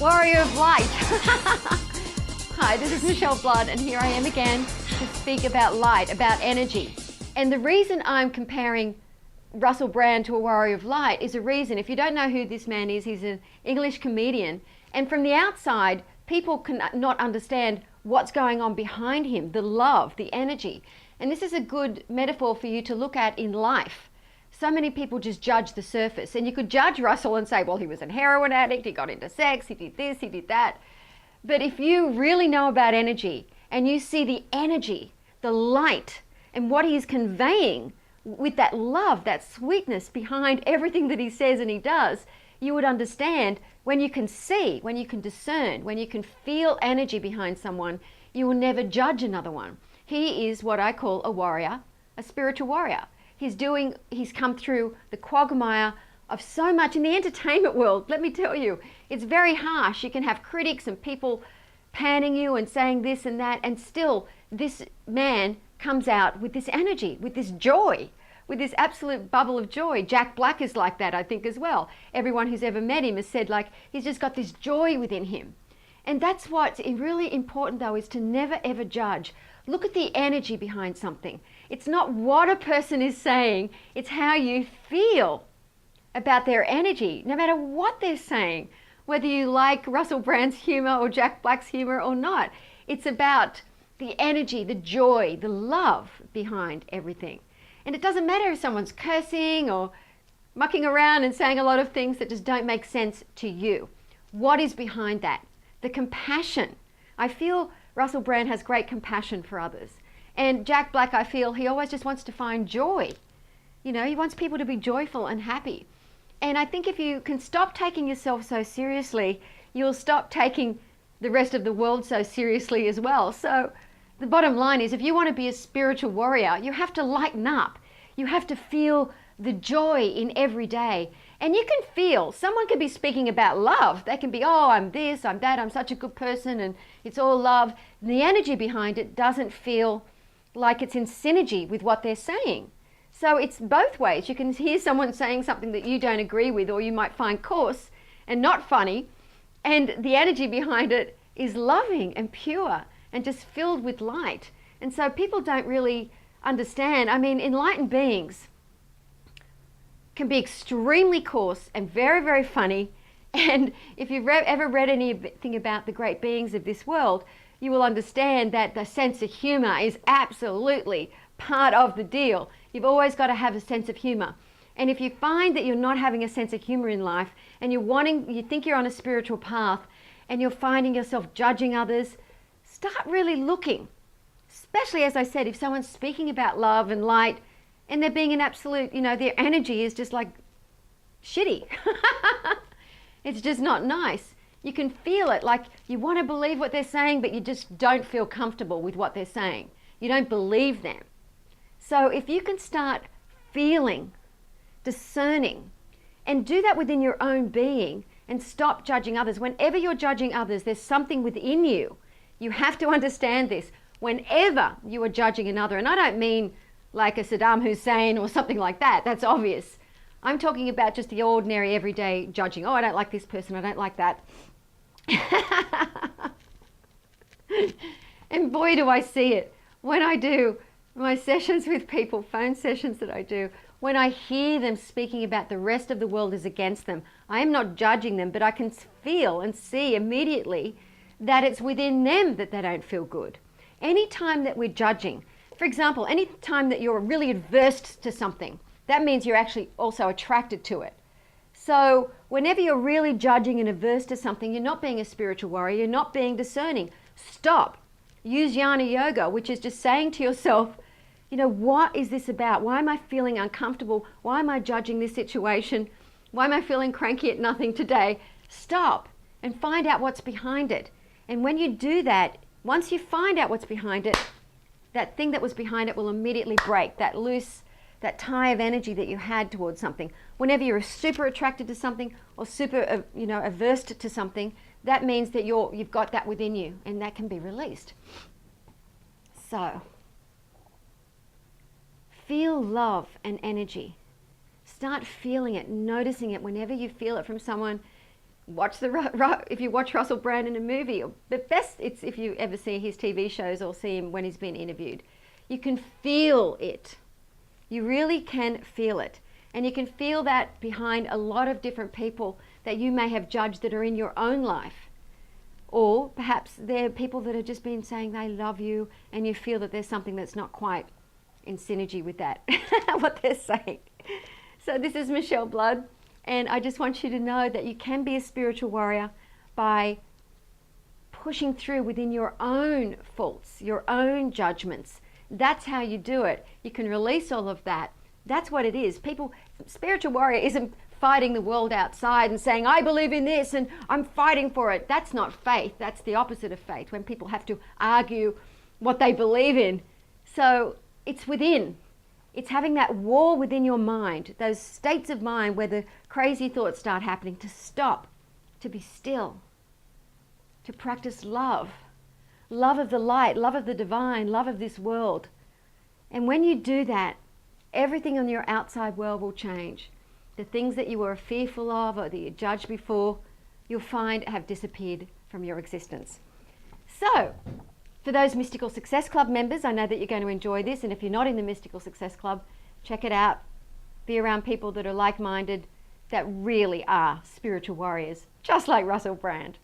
Warrior of Light. Hi, this is Michele Blood, and here I am again to speak about light, about energy. And the reason I'm comparing Russell Brand to a Warrior of Light is a reason. If you don't know who this man is, he's an English comedian. And from the outside, people can not understand what's going on behind him, the love, the energy. And this is a good metaphor for you to look at in life. So many people just judge the surface, and you could judge Russell and say, well, he was a heroin addict, he got into sex, he did this, he did that. But if you really know about energy and you see the energy, the light, and what he's conveying with that love, that sweetness behind everything that he says and he does, you would understand when you can see, when you can discern, when you can feel energy behind someone, you will never judge another one. He is what I call a warrior, a spiritual warrior. He's come through the quagmire of so much in the entertainment world. Let me tell you, it's very harsh. You can have critics and people panning you and saying this and that, and still this man comes out with this energy, with this joy, with this absolute bubble of joy. Jack Black is like that, I think, as well. Everyone who's ever met him has said, like, he's just got this joy within him. And that's what's really important, though, is to never, ever judge. Look at the energy behind something. It's not what a person is saying, it's how you feel about their energy, no matter what they're saying, whether you like Russell Brand's humor or Jack Black's humor or not. It's about the energy, the joy, the love behind everything. And it doesn't matter if someone's cursing or mucking around and saying a lot of things that just don't make sense to you. What is behind that? The compassion. I feel Russell Brand has great compassion for others. And Jack Black, I feel he always just wants to find joy. You know, he wants people to be joyful and happy. And I think if you can stop taking yourself so seriously, you'll stop taking the rest of the world so seriously as well. So the bottom line is, if you want to be a spiritual warrior, you have to lighten up. You have to feel the joy in every day. And you can feel, someone can be speaking about love. They can be, oh, I'm this, I'm that, I'm such a good person, and it's all love. And the energy behind it doesn't feel like it's in synergy with what they're saying. So it's both ways. You can hear someone saying something that you don't agree with, or you might find coarse and not funny, and the energy behind it is loving and pure and just filled with light. And so people don't really understand. I mean, enlightened beings can be extremely coarse and very, very funny. And if you've ever read anything about the great beings of this world, you will understand that the sense of humor is absolutely part of the deal. You've always got to have a sense of humor. And if you find that you're not having a sense of humor in life, and you think you're on a spiritual path, and you're finding yourself judging others, start really looking. Especially, as I said, if someone's speaking about love and light, and they're being an absolute, their energy is just like shitty. It's just not nice. You can feel it, like you want to believe what they're saying, but you just don't feel comfortable with what they're saying. You don't believe them. So if you can start feeling, discerning, and do that within your own being, and stop judging others. Whenever you're judging others, there's something within you. You have to understand this. Whenever you are judging another, and I don't mean like a Saddam Hussein or something like that, that's obvious. I'm talking about just the ordinary, everyday judging. Oh, I don't like this person, I don't like that. And boy, do I see it. When I do my sessions with people, phone sessions that I do, when I hear them speaking about the rest of the world is against them, I am not judging them, but I can feel and see immediately that it's within them that they don't feel good. Anytime that we're judging, for example, any time that you're really adverse to something, that means you're actually also attracted to it. So whenever you're really judging and averse to something, you're not being a spiritual warrior, you're not being discerning. Stop. Use Jnana Yoga, which is just saying to yourself, what is this about? Why am I feeling uncomfortable? Why am I judging this situation? Why am I feeling cranky at nothing today? Stop and find out what's behind it. And when you do that, once you find out what's behind it, that thing that was behind it will immediately break, that tie of energy that you had towards something. Whenever you're super attracted to something or super, averse to something, that means that you've got that within you, and that can be released. So, feel love and energy. Start feeling it, noticing it whenever you feel it from someone. if you watch Russell Brand in a movie, the best it's if you ever see his TV shows or see him when he's been interviewed, you can feel it. You really can feel it. And you can feel that behind a lot of different people that you may have judged that are in your own life. Or perhaps they're people that have just been saying they love you and you feel that there's something that's not quite in synergy with that, what they're saying. So this is Michele Blood, and I just want you to know that you can be a spiritual warrior by pushing through within your own faults, your own judgments. That's how you do it. You can release all of that. That's what it is. Spiritual warrior isn't fighting the world outside and saying, I believe in this and I'm fighting for it. That's not faith. That's the opposite of faith, when people have to argue what they believe in. So it's within. It's having that war within your mind, those states of mind where the crazy thoughts start happening, to stop, to be still, to practice love. Love of the light, love of the divine, love of this world. And when you do that, everything in your outside world will change. The things that you were fearful of or that you judged before, you'll find have disappeared from your existence. So, for those Mystical Success Club members, I know that you're going to enjoy this, and if you're not in the Mystical Success Club, check it out. Be around people that are like-minded, that really are spiritual warriors, just like Russell Brand.